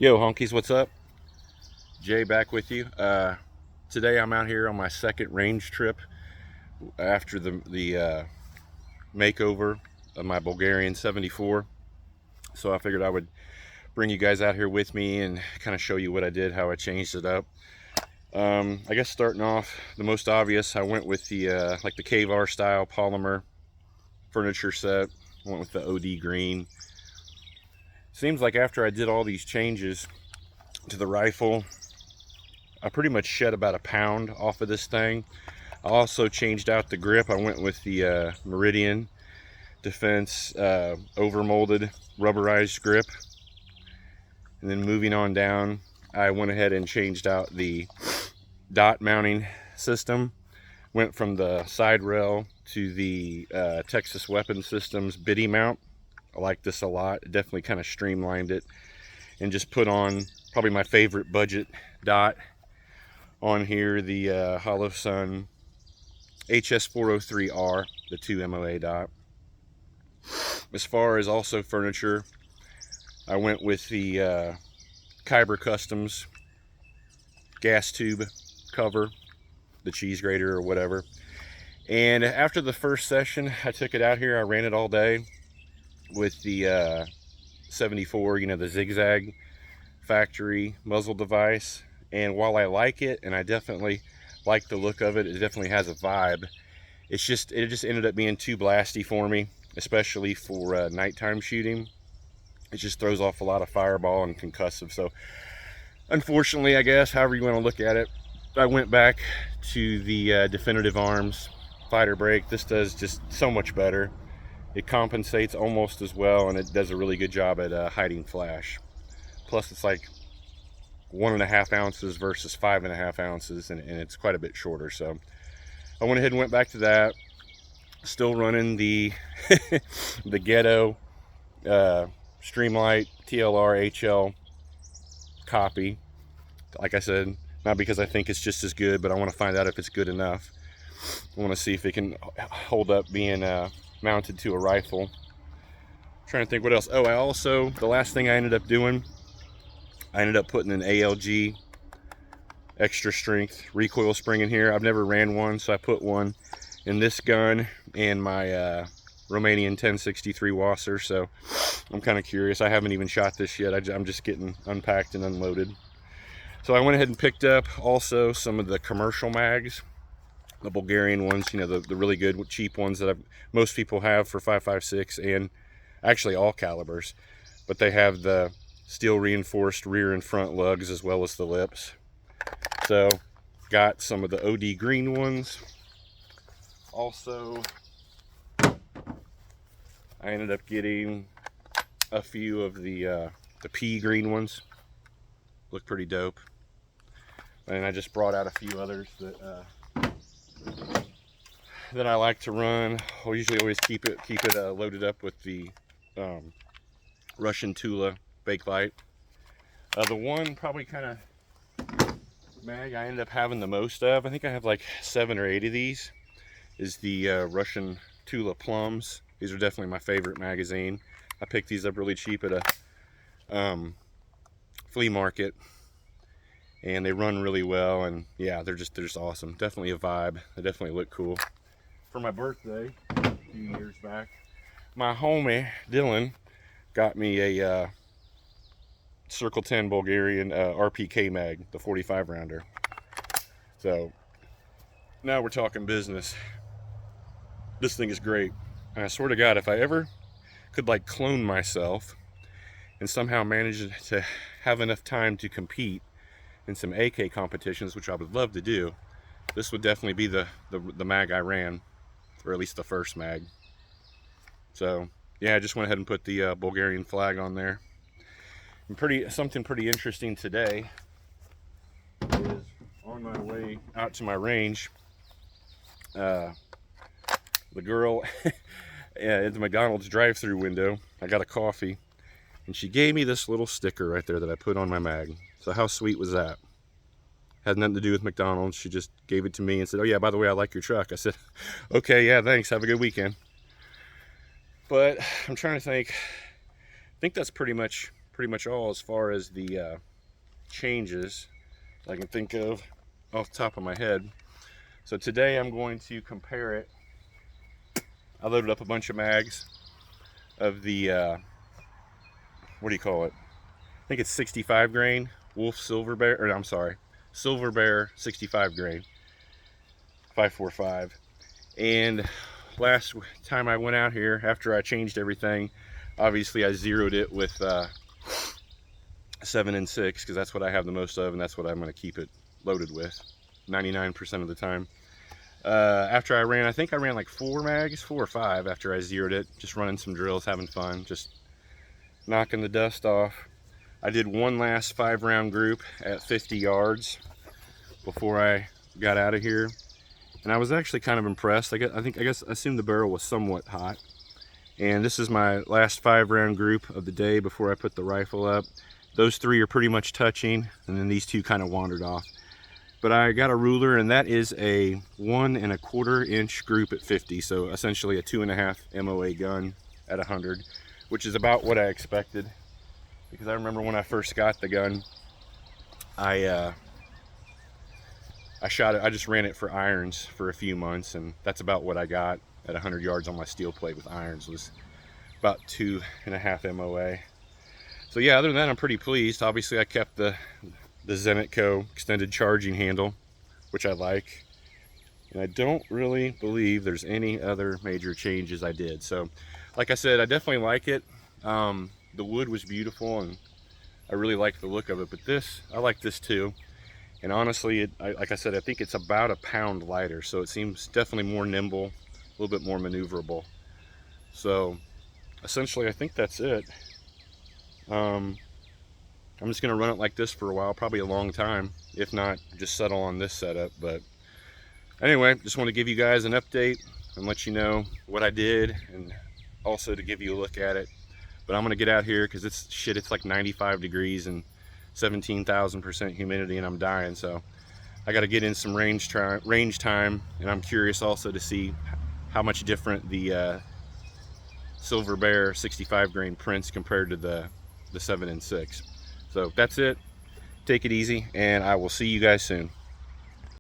Yo, honkies, what's up? Jay back with you. Today I'm out here on my second range trip after the makeover of my Bulgarian 74. So I figured I would bring you guys out here with me and kind of show you what I did, how I changed it up. I guess starting off, the most obvious, I went with the like the Makeover style polymer furniture set. I went with the OD green. Seems like after I did all these changes to the rifle, I pretty much shed about a pound off of this thing. I also changed out the grip. I went with the Meridian Defense overmolded rubberized grip. And then moving on down, I went ahead and changed out the dot mounting system. Went from the side rail to the Texas Weapon Systems biddy mount. I like this a lot. It definitely kind of streamlined it, and just put on probably my favorite budget dot on here, the Hollow Sun HS403R, the 2 MOA dot. As far as also furniture, I went with the Kyber Customs gas tube cover, the cheese grater or whatever. And after the first session, I took it out here. I ran it all day with the 74, you know, the zigzag factory muzzle device. And while I like it, and I definitely like the look of it, it definitely has a vibe, it just ended up being too blasty for me, especially for nighttime shooting. It just throws off a lot of fireball and concussive. So unfortunately, I guess, however you want to look at it, I went back to the Definitive Arms fighter brake. This does just so much better. It compensates almost as well, and it does a really good job at hiding flash. Plus, it's like 1.5 ounces versus 5.5 ounces, and it's quite a bit shorter. So I went ahead and went back to that. Still running the the Ghetto Streamlight TLR HL copy. Like I said, not because I think it's just as good, but I want to find out if it's good enough. I want to see if it can hold up being mounted to a rifle. I'm trying to think what else. Oh, I also, the last thing I ended up doing, I ended up putting an ALG extra strength recoil spring in here. I've never ran one, so I put one in this gun and my Romanian 1063 Wasser. So I'm kind of curious. I haven't even shot this yet. I'm just getting unpacked and unloaded. So I went ahead and picked up also some of the commercial mags, the Bulgarian ones, you know, the really good cheap ones that most people have for 5.56 and actually all calibers, but they have the steel reinforced rear and front lugs as well as the lips. So got some of the OD green ones. Also, I ended up getting a few of the pea green ones. Look pretty dope. And I just brought out a few others that I like to run. I'll usually always keep it loaded up with the Russian Tula Bakelite. The one probably kind of mag I ended up having the most of, I think I have like 7 or 8 of these, is the Russian Tula Plums. These are definitely my favorite magazine. I picked these up really cheap at a flea market, and they run really well, and yeah, they're just awesome. Definitely a vibe. They definitely look cool. For my birthday a few years back, my homie Dylan got me a Circle 10 Bulgarian RPK mag, the 45 rounder. So now we're talking business. This thing is great, and I swear to God, if I ever could like clone myself and somehow manage to have enough time to compete in some AK competitions, which I would love to do, this would definitely be the mag I ran, or at least the first mag. So yeah, I just went ahead and put the Bulgarian flag on there. And something pretty interesting today is on my way out to my range, the girl at the McDonald's drive-through window, I got a coffee, and she gave me this little sticker right there that I put on my mag. So how sweet was that? Had nothing to do with McDonald's. She just gave it to me and said, "Oh yeah, by the way, I like your truck." I said, "Okay, yeah, thanks. Have a good weekend." But I'm trying to think. I think that's pretty much pretty much all as far as the changes I can think of off the top of my head. So today I'm going to compare it. I loaded up a bunch of mags of the, what do you call it? I think it's 65 grain Wolf Silver Bear, or I'm sorry, Silver Bear 65 grain 545. And last time I went out here, after I changed everything, obviously I zeroed it with 7 and 6 because that's what I have the most of, and that's what I'm going to keep it loaded with 99% of the time. After I ran, I think I ran like 4 or 5 after I zeroed it, just running some drills, having fun, just knocking the dust off. I did one last 5-round group at 50 yards before I got out of here, and I was actually kind of impressed. I assumed the barrel was somewhat hot. And this is my last 5-round group of the day before I put the rifle up. Those 3 are pretty much touching, and then these 2 kind of wandered off. But I got a ruler, and that is a 1 1/4 inch group at 50, so essentially a 2.5 MOA gun at 100, which is about what I expected. Because I remember when I first got the gun, I shot it. I just ran it for irons for a few months, and that's about what I got at 100 yards on my steel plate with irons, was about 2.5 MOA. So yeah, other than that, I'm pretty pleased. Obviously, I kept the Zenitco extended charging handle, which I like. And I don't really believe there's any other major changes I did. So, like I said, I definitely like it. The wood was beautiful, and I really like the look of it. But I like this too. And honestly, like I said, I think it's about a pound lighter. So it seems definitely more nimble, a little bit more maneuverable. So essentially, I think that's it. I'm just gonna run it like this for a while, probably a long time. If not, just settle on this setup. But anyway, just want to give you guys an update and let you know what I did, and also to give you a look at it. But I'm gonna get out here because it's like 95 degrees and 17,000% humidity, and I'm dying. So I got to get in some range time, and I'm curious also to see how much different the Silver Bear 65 grain prints compared to the 7 and 6. So that's it. Take it easy, and I will see you guys soon.